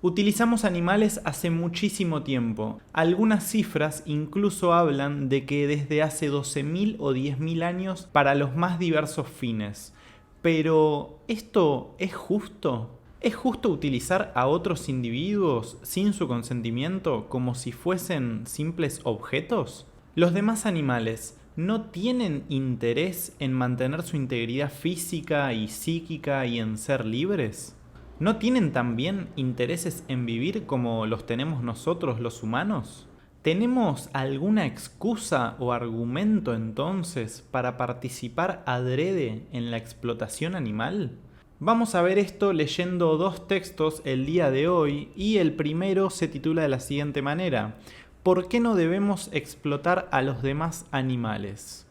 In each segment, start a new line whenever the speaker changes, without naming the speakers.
Utilizamos animales hace muchísimo tiempo. Algunas cifras incluso hablan de que desde hace 12.000 o 10.000 años para los más diversos fines. Pero, ¿esto es justo? ¿Es justo utilizar a otros individuos sin su consentimiento como si fuesen simples objetos? ¿Los demás animales no tienen interés en mantener su integridad física y psíquica y en ser libres? ¿No tienen también intereses en vivir como los tenemos nosotros los humanos? ¿Tenemos alguna excusa o argumento entonces para participar adrede en la explotación animal? Vamos a ver esto leyendo dos textos el día de hoy y el primero se titula de la siguiente manera: ¿Por qué no debemos explotar a los demás animales?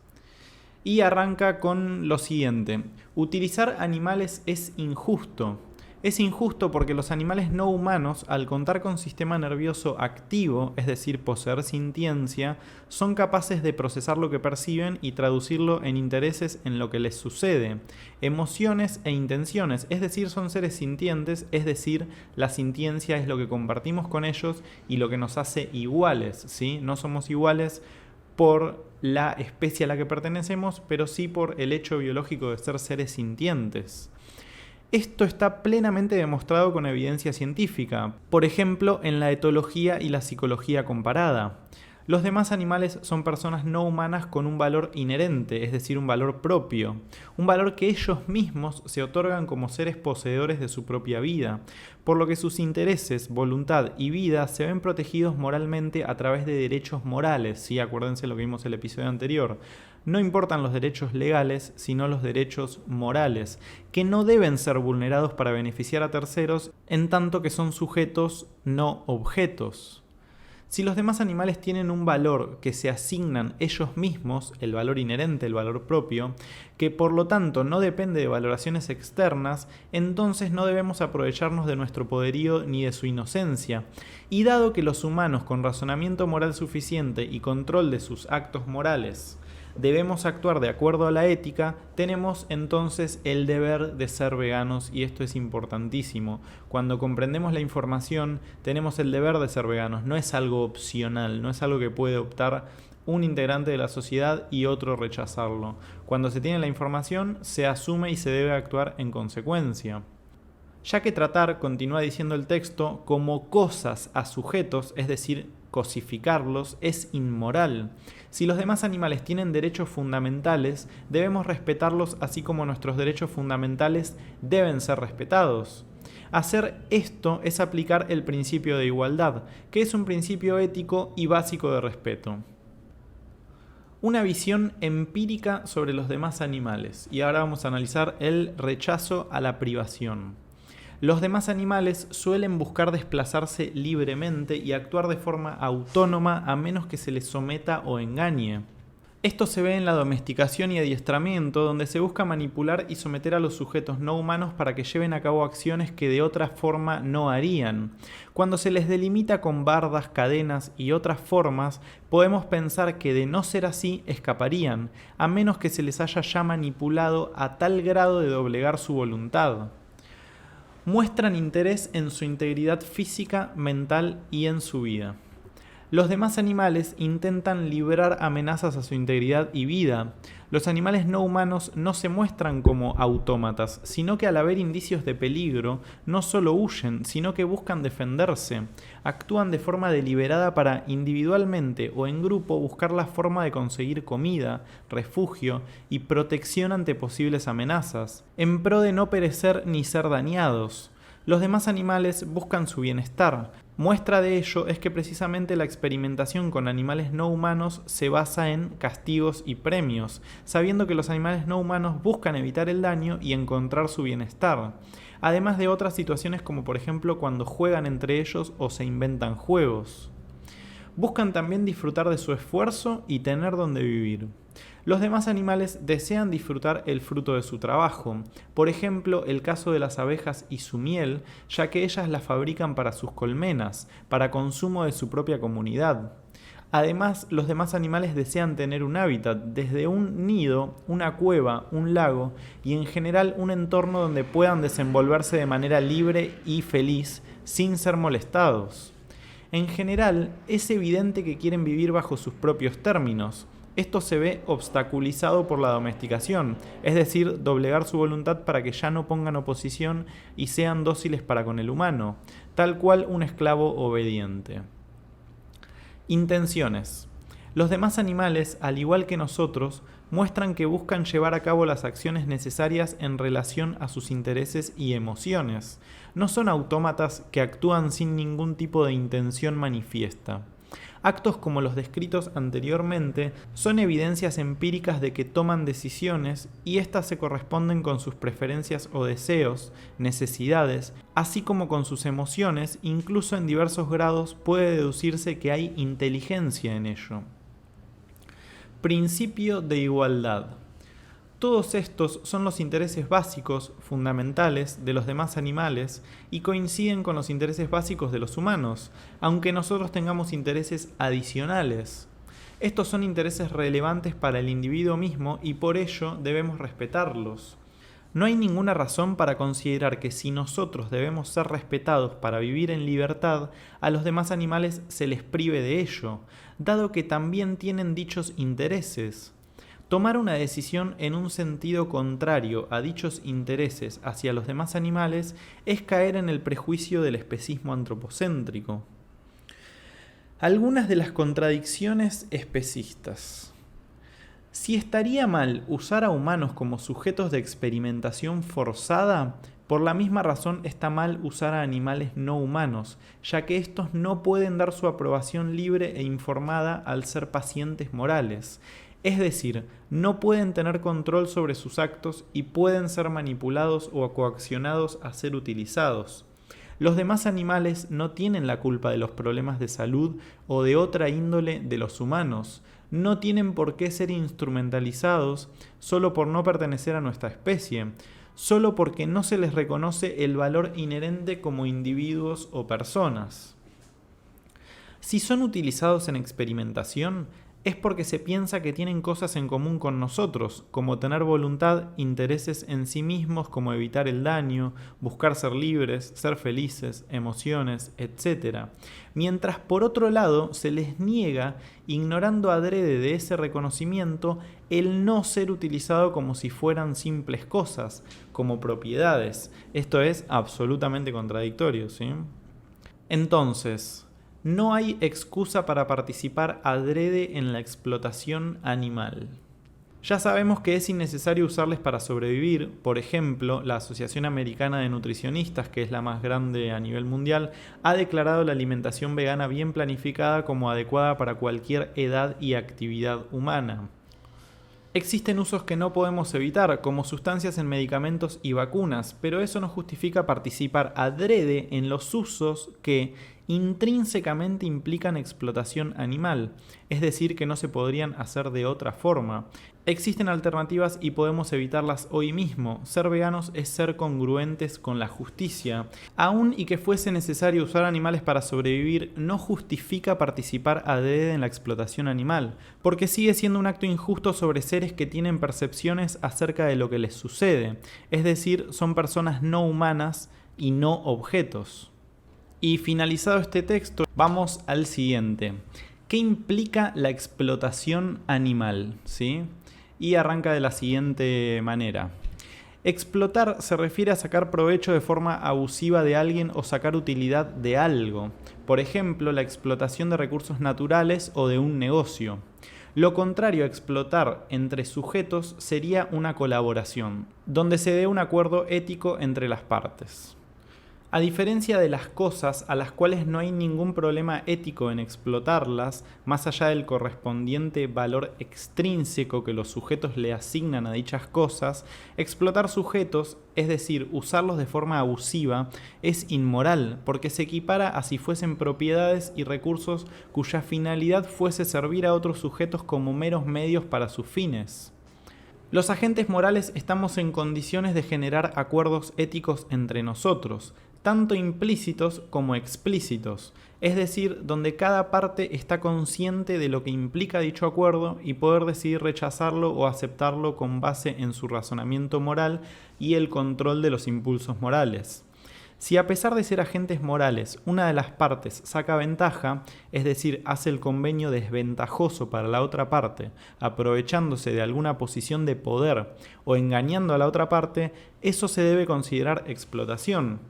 Y arranca con lo siguiente: utilizar animales es injusto. Es injusto porque los animales no humanos, al contar con sistema nervioso activo, es decir, poseer sintiencia, son capaces de procesar lo que perciben y traducirlo en intereses en lo que les sucede, emociones e intenciones, es decir, son seres sintientes, es decir, la sintiencia es lo que compartimos con ellos y lo que nos hace iguales, ¿sí? No somos iguales por la especie a la que pertenecemos, pero sí por el hecho biológico de ser seres sintientes. Esto está plenamente demostrado con evidencia científica, por ejemplo en la etología y la psicología comparada. Los demás animales son personas no humanas con un valor inherente, es decir, un valor propio, un valor que ellos mismos se otorgan como seres poseedores de su propia vida, por lo que sus intereses, voluntad y vida se ven protegidos moralmente a través de derechos morales, ¿sí? Acuérdense lo que vimos en el episodio anterior. No importan los derechos legales, sino los derechos morales, que no deben ser vulnerados para beneficiar a terceros, en tanto que son sujetos, no objetos. Si los demás animales tienen un valor que se asignan ellos mismos, el valor inherente, el valor propio, que por lo tanto no depende de valoraciones externas, entonces no debemos aprovecharnos de nuestro poderío ni de su inocencia. Y dado que los humanos con razonamiento moral suficiente y control de sus actos morales debemos actuar de acuerdo a la ética, tenemos entonces el deber de ser veganos y esto es importantísimo. Cuando comprendemos la información, tenemos el deber de ser veganos, no es algo opcional, no es algo que puede optar un integrante de la sociedad y otro rechazarlo. Cuando se tiene la información, se asume y se debe actuar en consecuencia. Ya que tratar, continúa diciendo el texto, como cosas a sujetos, es decir, cosificarlos, es inmoral. Si los demás animales tienen derechos fundamentales, debemos respetarlos así como nuestros derechos fundamentales deben ser respetados. Hacer esto es aplicar el principio de igualdad, que es un principio ético y básico de respeto. Una visión empírica sobre los demás animales. Y ahora vamos a analizar el rechazo a la privación. Los demás animales suelen buscar desplazarse libremente y actuar de forma autónoma a menos que se les someta o engañe. Esto se ve en la domesticación y adiestramiento, donde se busca manipular y someter a los sujetos no humanos para que lleven a cabo acciones que de otra forma no harían. Cuando se les delimita con bardas, cadenas y otras formas, podemos pensar que de no ser así escaparían, a menos que se les haya ya manipulado a tal grado de doblegar su voluntad. Muestran interés en su integridad física, mental y en su vida. Los demás animales intentan librar amenazas a su integridad y vida. Los animales no humanos no se muestran como autómatas, sino que al haber indicios de peligro, no solo huyen, sino que buscan defenderse. Actúan de forma deliberada para individualmente o en grupo buscar la forma de conseguir comida, refugio y protección ante posibles amenazas, en pro de no perecer ni ser dañados. Los demás animales buscan su bienestar. Muestra de ello es que precisamente la experimentación con animales no humanos se basa en castigos y premios, sabiendo que los animales no humanos buscan evitar el daño y encontrar su bienestar, además de otras situaciones como por ejemplo cuando juegan entre ellos o se inventan juegos. Buscan también disfrutar de su esfuerzo y tener donde vivir. Los demás animales desean disfrutar el fruto de su trabajo, por ejemplo el caso de las abejas y su miel, ya que ellas la fabrican para sus colmenas, para consumo de su propia comunidad. Además, los demás animales desean tener un hábitat, desde un nido, una cueva, un lago y en general un entorno donde puedan desenvolverse de manera libre y feliz sin ser molestados. En general, es evidente que quieren vivir bajo sus propios términos. Esto se ve obstaculizado por la domesticación, es decir, doblegar su voluntad para que ya no pongan oposición y sean dóciles para con el humano, tal cual un esclavo obediente. Intenciones. Los demás animales, al igual que nosotros, muestran que buscan llevar a cabo las acciones necesarias en relación a sus intereses y emociones. No son autómatas que actúan sin ningún tipo de intención manifiesta. Actos como los descritos anteriormente son evidencias empíricas de que toman decisiones y éstas se corresponden con sus preferencias o deseos, necesidades, así como con sus emociones. Incluso en diversos grados puede deducirse que hay inteligencia en ello. Principio de igualdad. Todos estos son los intereses básicos, fundamentales, de los demás animales y coinciden con los intereses básicos de los humanos, aunque nosotros tengamos intereses adicionales. Estos son intereses relevantes para el individuo mismo y por ello debemos respetarlos. No hay ninguna razón para considerar que si nosotros debemos ser respetados para vivir en libertad, a los demás animales se les prive de ello, dado que también tienen dichos intereses. Tomar una decisión en un sentido contrario a dichos intereses hacia los demás animales es caer en el prejuicio del especismo antropocéntrico. Algunas de las contradicciones especistas. Si estaría mal usar a humanos como sujetos de experimentación forzada, por la misma razón está mal usar a animales no humanos, ya que estos no pueden dar su aprobación libre e informada al ser pacientes morales. Es decir, no pueden tener control sobre sus actos y pueden ser manipulados o coaccionados a ser utilizados. Los demás animales no tienen la culpa de los problemas de salud o de otra índole de los humanos. No tienen por qué ser instrumentalizados solo por no pertenecer a nuestra especie, solo porque no se les reconoce el valor inherente como individuos o personas. Si son utilizados en experimentación, es porque se piensa que tienen cosas en común con nosotros, como tener voluntad, intereses en sí mismos como evitar el daño, buscar ser libres, ser felices, emociones, etc. Mientras por otro lado se les niega, ignorando adrede de ese reconocimiento, el no ser utilizado como si fueran simples cosas, como propiedades. Esto es absolutamente contradictorio, ¿sí? Entonces, no hay excusa para participar adrede en la explotación animal. Ya sabemos que es innecesario usarles para sobrevivir. Por ejemplo, la Asociación Americana de Nutricionistas, que es la más grande a nivel mundial, ha declarado la alimentación vegana bien planificada como adecuada para cualquier edad y actividad humana. Existen usos que no podemos evitar, como sustancias en medicamentos y vacunas, pero eso no justifica participar adrede en los usos que intrínsecamente implican explotación animal, es decir, que no se podrían hacer de otra forma. Existen alternativas y podemos evitarlas hoy mismo. Ser veganos es ser congruentes con la justicia. Aun y que fuese necesario usar animales para sobrevivir, no justifica participar adrede en la explotación animal, porque sigue siendo un acto injusto sobre seres que tienen percepciones acerca de lo que les sucede, es decir, son personas no humanas y no objetos. Y finalizado este texto, vamos al siguiente. ¿Qué implica la explotación animal? ¿Sí? Y arranca de la siguiente manera. Explotar se refiere a sacar provecho de forma abusiva de alguien o sacar utilidad de algo. Por ejemplo, la explotación de recursos naturales o de un negocio. Lo contrario a explotar entre sujetos sería una colaboración, donde se dé un acuerdo ético entre las partes. A diferencia de las cosas a las cuales no hay ningún problema ético en explotarlas, más allá del correspondiente valor extrínseco que los sujetos le asignan a dichas cosas, explotar sujetos, es decir, usarlos de forma abusiva, es inmoral, porque se equipara a si fuesen propiedades y recursos cuya finalidad fuese servir a otros sujetos como meros medios para sus fines. Los agentes morales estamos en condiciones de generar acuerdos éticos entre nosotros, tanto implícitos como explícitos, es decir, donde cada parte está consciente de lo que implica dicho acuerdo y poder decidir rechazarlo o aceptarlo con base en su razonamiento moral y el control de los impulsos morales. Si a pesar de ser agentes morales, una de las partes saca ventaja, es decir, hace el convenio desventajoso para la otra parte, aprovechándose de alguna posición de poder o engañando a la otra parte, eso se debe considerar explotación.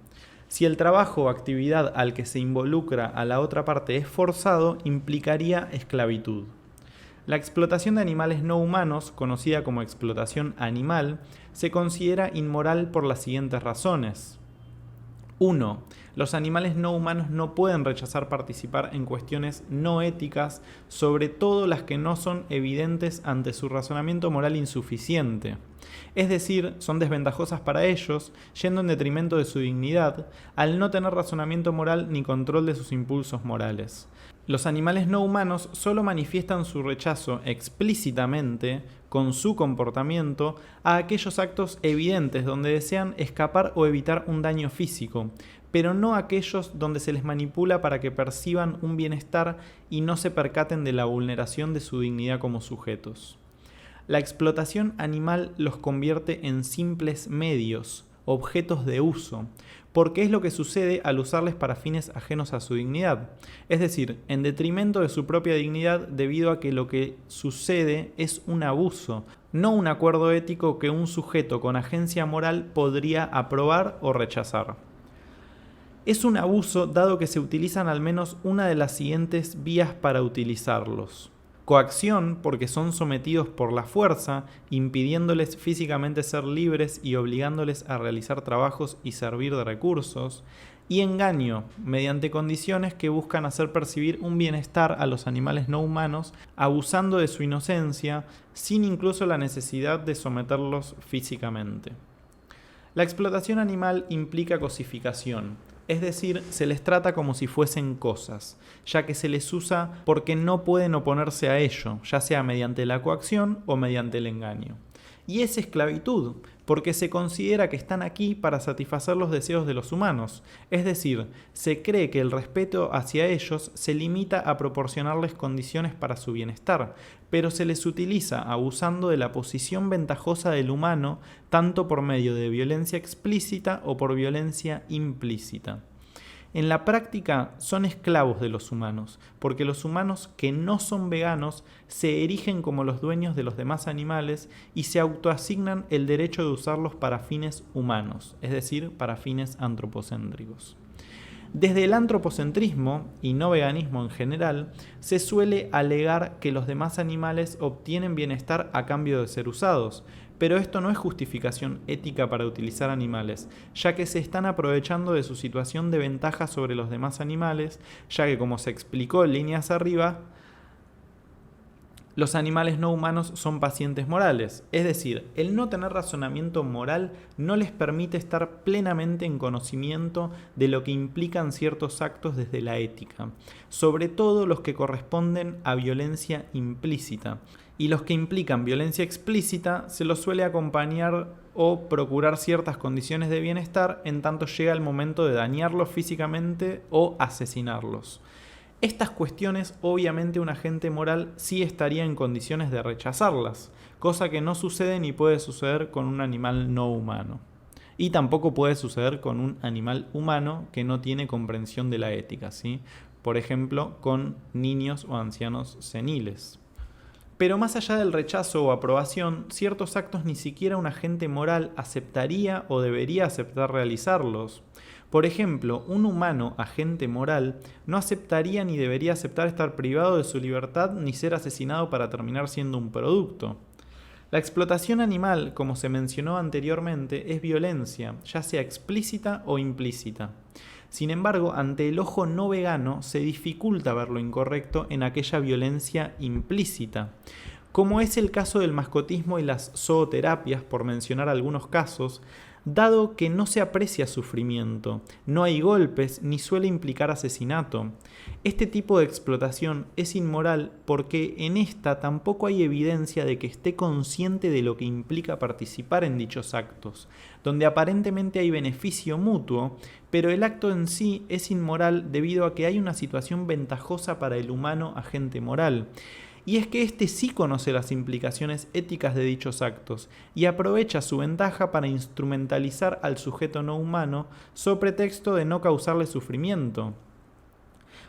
Si el trabajo o actividad al que se involucra a la otra parte es forzado, implicaría esclavitud. La explotación de animales no humanos, conocida como explotación animal, se considera inmoral por las siguientes razones. 1. Los animales no humanos no pueden rechazar participar en cuestiones no éticas, sobre todo las que no son evidentes ante su razonamiento moral insuficiente. Es decir, son desventajosas para ellos, yendo en detrimento de su dignidad, al no tener razonamiento moral ni control de sus impulsos morales. Los animales no humanos solo manifiestan su rechazo explícitamente, con su comportamiento, a aquellos actos evidentes donde desean escapar o evitar un daño físico, pero no aquellos donde se les manipula para que perciban un bienestar y no se percaten de la vulneración de su dignidad como sujetos. La explotación animal los convierte en simples medios, objetos de uso, porque es lo que sucede al usarles para fines ajenos a su dignidad, es decir, en detrimento de su propia dignidad debido a que lo que sucede es un abuso, no un acuerdo ético que un sujeto con agencia moral podría aprobar o rechazar. Es un abuso dado que se utilizan al menos una de las siguientes vías para utilizarlos. Coacción, porque son sometidos por la fuerza, impidiéndoles físicamente ser libres y obligándoles a realizar trabajos y servir de recursos. Y engaño, mediante condiciones que buscan hacer percibir un bienestar a los animales no humanos, abusando de su inocencia, sin incluso la necesidad de someterlos físicamente. La explotación animal implica cosificación, es decir, se les trata como si fuesen cosas, ya que se les usa porque no pueden oponerse a ello, ya sea mediante la coacción o mediante el engaño. Y es esclavitud, porque se considera que están aquí para satisfacer los deseos de los humanos, es decir, se cree que el respeto hacia ellos se limita a proporcionarles condiciones para su bienestar, pero se les utiliza abusando de la posición ventajosa del humano, tanto por medio de violencia explícita o por violencia implícita. En la práctica son esclavos de los humanos, porque los humanos que no son veganos se erigen como los dueños de los demás animales y se autoasignan el derecho de usarlos para fines humanos, es decir, para fines antropocéntricos. Desde el antropocentrismo, y no veganismo en general, se suele alegar que los demás animales obtienen bienestar a cambio de ser usados, pero esto no es justificación ética para utilizar animales, ya que se están aprovechando de su situación de ventaja sobre los demás animales, ya que como se explicó en líneas arriba, los animales no humanos son pacientes morales, es decir, el no tener razonamiento moral no les permite estar plenamente en conocimiento de lo que implican ciertos actos desde la ética, sobre todo los que corresponden a violencia implícita, y los que implican violencia explícita se los suele acompañar o procurar ciertas condiciones de bienestar en tanto llega el momento de dañarlos físicamente o asesinarlos. Estas cuestiones, obviamente, un agente moral sí estaría en condiciones de rechazarlas, cosa que no sucede ni puede suceder con un animal no humano. Y tampoco puede suceder con un animal humano que no tiene comprensión de la ética, ¿sí? Por ejemplo, con niños o ancianos seniles. Pero más allá del rechazo o aprobación, ciertos actos ni siquiera un agente moral aceptaría o debería aceptar realizarlos. Por ejemplo, un humano agente moral no aceptaría ni debería aceptar estar privado de su libertad ni ser asesinado para terminar siendo un producto. La explotación animal, como se mencionó anteriormente, es violencia, ya sea explícita o implícita. Sin embargo, ante el ojo no vegano se dificulta ver lo incorrecto en aquella violencia implícita, como es el caso del mascotismo y las zooterapias, por mencionar algunos casos, dado que no se aprecia sufrimiento, no hay golpes ni suele implicar asesinato. Este tipo de explotación es inmoral porque en esta tampoco hay evidencia de que esté consciente de lo que implica participar en dichos actos, donde aparentemente hay beneficio mutuo, pero el acto en sí es inmoral debido a que hay una situación ventajosa para el humano agente moral. y es que éste sí conoce las implicaciones éticas de dichos actos y aprovecha su ventaja para instrumentalizar al sujeto no humano sobre pretexto de no causarle sufrimiento.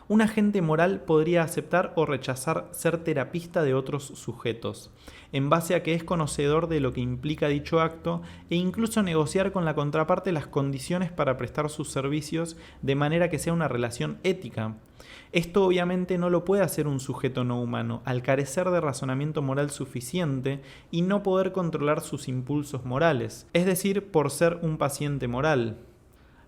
Un agente moral podría aceptar o rechazar ser terapista de otros sujetos, en base a que es conocedor de lo que implica dicho acto e incluso negociar con la contraparte las condiciones para prestar sus servicios de manera que sea una relación ética. Esto obviamente no lo puede hacer un sujeto no humano, al carecer de razonamiento moral suficiente y no poder controlar sus impulsos morales, es decir, por ser un paciente moral.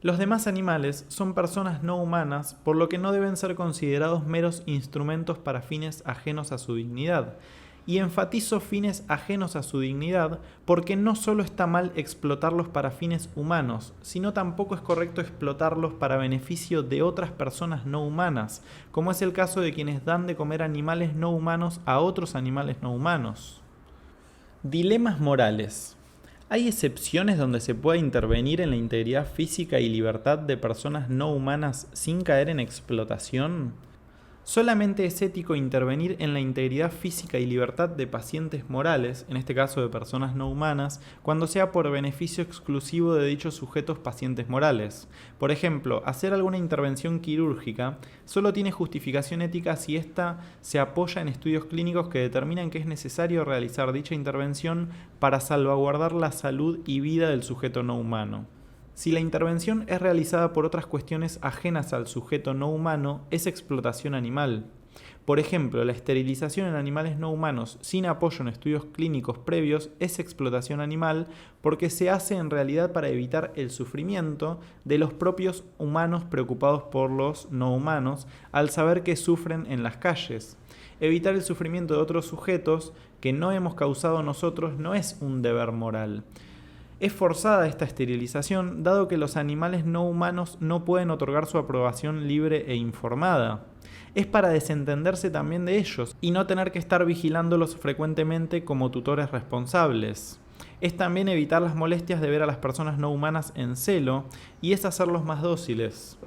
Los demás animales son personas no humanas, por lo que no deben ser considerados meros instrumentos para fines ajenos a su dignidad. Y enfatizo fines ajenos a su dignidad porque no solo está mal explotarlos para fines humanos, sino tampoco es correcto explotarlos para beneficio de otras personas no humanas, como es el caso de quienes dan de comer animales no humanos a otros animales no humanos. Dilemas morales. ¿Hay excepciones donde se pueda intervenir en la integridad física y libertad de personas no humanas sin caer en explotación? Solamente es ético intervenir en la integridad física y libertad de pacientes morales, en este caso de personas no humanas, cuando sea por beneficio exclusivo de dichos sujetos pacientes morales. Por ejemplo, hacer alguna intervención quirúrgica solo tiene justificación ética si ésta se apoya en estudios clínicos que determinan que es necesario realizar dicha intervención para salvaguardar la salud y vida del sujeto no humano. Si la intervención es realizada por otras cuestiones ajenas al sujeto no humano, es explotación animal. Por ejemplo, la esterilización en animales no humanos sin apoyo en estudios clínicos previos es explotación animal porque se hace en realidad para evitar el sufrimiento de los propios humanos preocupados por los no humanos al saber que sufren en las calles. Evitar el sufrimiento de otros sujetos que no hemos causado nosotros no es un deber moral. Es forzada esta esterilización, dado que los animales no humanos no pueden otorgar su aprobación libre e informada. Es para desentenderse también de ellos y no tener que estar vigilándolos frecuentemente como tutores responsables. Es también evitar las molestias de ver a las personas no humanas en celo y es hacerlos más dóciles.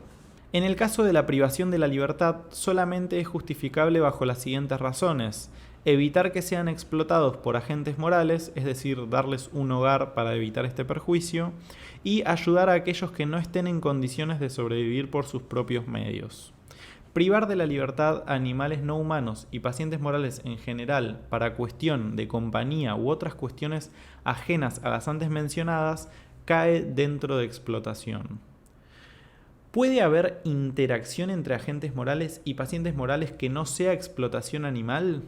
En el caso de la privación de la libertad, solamente es justificable bajo las siguientes razones: evitar que sean explotados por agentes morales, es decir, darles un hogar para evitar este perjuicio, y ayudar a aquellos que no estén en condiciones de sobrevivir por sus propios medios. Privar de la libertad a animales no humanos y pacientes morales en general para cuestión de compañía u otras cuestiones ajenas a las antes mencionadas cae dentro de explotación. ¿Puede haber interacción entre agentes morales y pacientes morales que no sea explotación animal?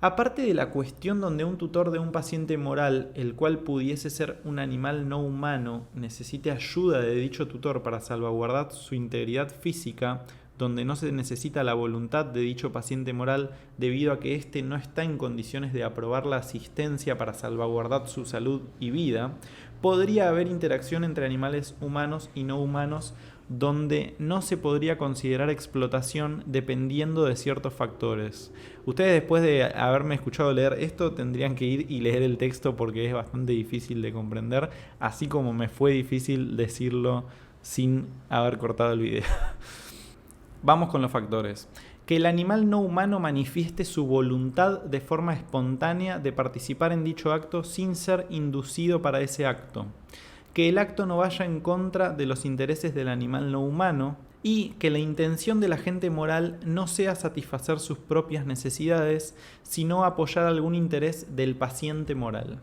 Aparte de la cuestión donde un tutor de un paciente moral, el cual pudiese ser un animal no humano, necesite ayuda de dicho tutor para salvaguardar su integridad física, donde no se necesita la voluntad de dicho paciente moral debido a que éste no está en condiciones de aprobar la asistencia para salvaguardar su salud y vida, podría haber interacción entre animales humanos y no humanos donde no se podría considerar explotación dependiendo de ciertos factores. Ustedes, después de haberme escuchado leer esto, tendrían que ir y leer el texto porque es bastante difícil de comprender, así como me fue difícil decirlo sin haber cortado el video. Vamos con los factores. Que el animal no humano manifieste su voluntad de forma espontánea de participar en dicho acto sin ser inducido para ese acto. Que el acto no vaya en contra de los intereses del animal no humano y que la intención del agente moral no sea satisfacer sus propias necesidades, sino apoyar algún interés del paciente moral.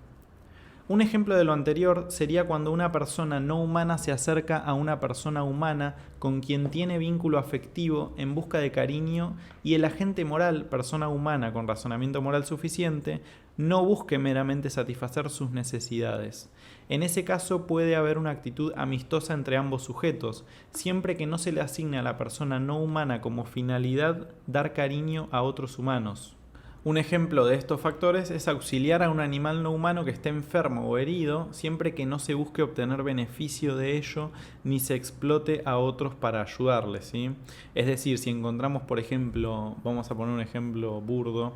Un ejemplo de lo anterior sería cuando una persona no humana se acerca a una persona humana con quien tiene vínculo afectivo en busca de cariño y el agente moral, persona humana con razonamiento moral suficiente, no busque meramente satisfacer sus necesidades. En ese caso puede haber una actitud amistosa entre ambos sujetos, siempre que no se le asigne a la persona no humana como finalidad dar cariño a otros humanos. Un ejemplo de estos factores es auxiliar a un animal no humano que esté enfermo o herido, siempre que no se busque obtener beneficio de ello ni se explote a otros para ayudarle, ¿sí? Es decir, si encontramos, por ejemplo, vamos a poner un ejemplo burdo,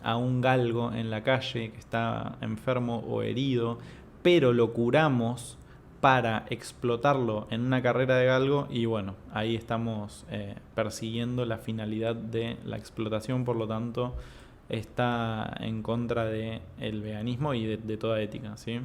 a un galgo en la calle que está enfermo o herido, pero lo curamos para explotarlo en una carrera de galgo y bueno, ahí estamos persiguiendo la finalidad de la explotación, por lo tanto está en contra del veganismo y de toda ética, ¿sí?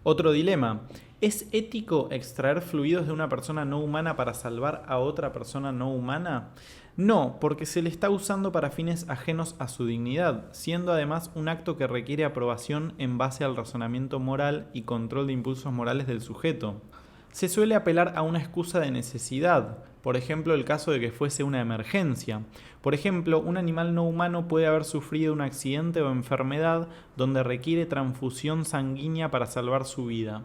Otro dilema: ¿es ético extraer fluidos de una persona no humana para salvar a otra persona no humana? No, porque se le está usando para fines ajenos a su dignidad, siendo además un acto que requiere aprobación en base al razonamiento moral y control de impulsos morales del sujeto. Se suele apelar a una excusa de necesidad, por ejemplo el caso de que fuese una emergencia. Por ejemplo, un animal no humano puede haber sufrido un accidente o enfermedad donde requiere transfusión sanguínea para salvar su vida.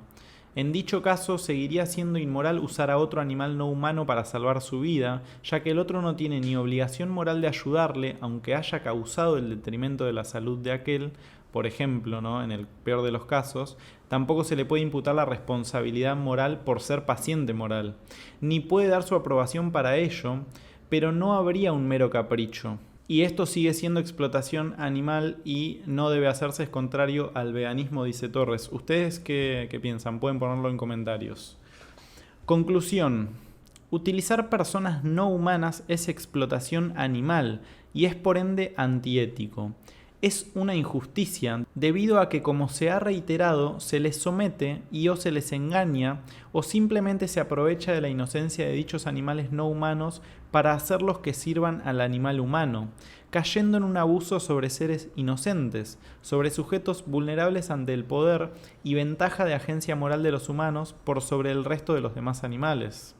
En dicho caso, seguiría siendo inmoral usar a otro animal no humano para salvar su vida, ya que el otro no tiene ni obligación moral de ayudarle, aunque haya causado el detrimento de la salud de aquel. Por ejemplo, ¿no?, en el peor de los casos, tampoco se le puede imputar la responsabilidad moral por ser paciente moral, ni puede dar su aprobación para ello, pero no habría un mero capricho. Y esto sigue siendo explotación animal y no debe hacerse, es contrario al veganismo, dice Torres. ¿Ustedes qué piensan? Pueden ponerlo en comentarios. Conclusión: utilizar personas no humanas es explotación animal y es por ende antiético. Es una injusticia debido a que, como se ha reiterado, se les somete y o se les engaña o simplemente se aprovecha de la inocencia de dichos animales no humanos para hacerlos que sirvan al animal humano, cayendo en un abuso sobre seres inocentes, sobre sujetos vulnerables ante el poder y ventaja de agencia moral de los humanos por sobre el resto de los demás animales.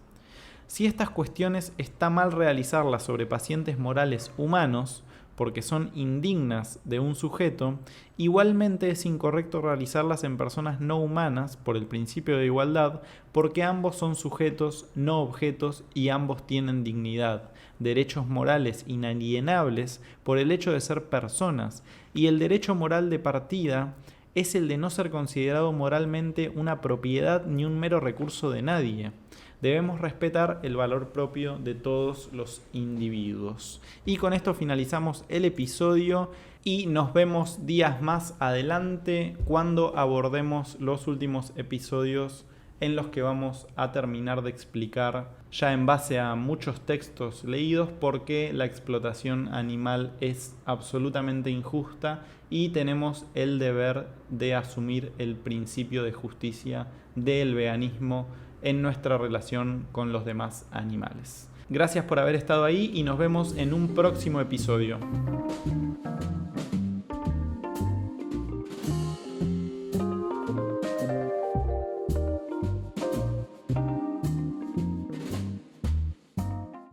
Si estas cuestiones está mal realizarlas sobre pacientes morales humanos, porque son indignas de un sujeto, igualmente es incorrecto realizarlas en personas no humanas por el principio de igualdad, porque ambos son sujetos, no objetos, y ambos tienen dignidad, derechos morales inalienables por el hecho de ser personas, y el derecho moral de partida es el de no ser considerado moralmente una propiedad ni un mero recurso de nadie. Debemos respetar el valor propio de todos los individuos. Y con esto finalizamos el episodio y nos vemos días más adelante cuando abordemos los últimos episodios en los que vamos a terminar de explicar, ya en base a muchos textos leídos, por qué la explotación animal es absolutamente injusta y tenemos el deber de asumir el principio de justicia del veganismo en nuestra relación con los demás animales. Gracias por haber estado ahí y nos vemos en un próximo episodio.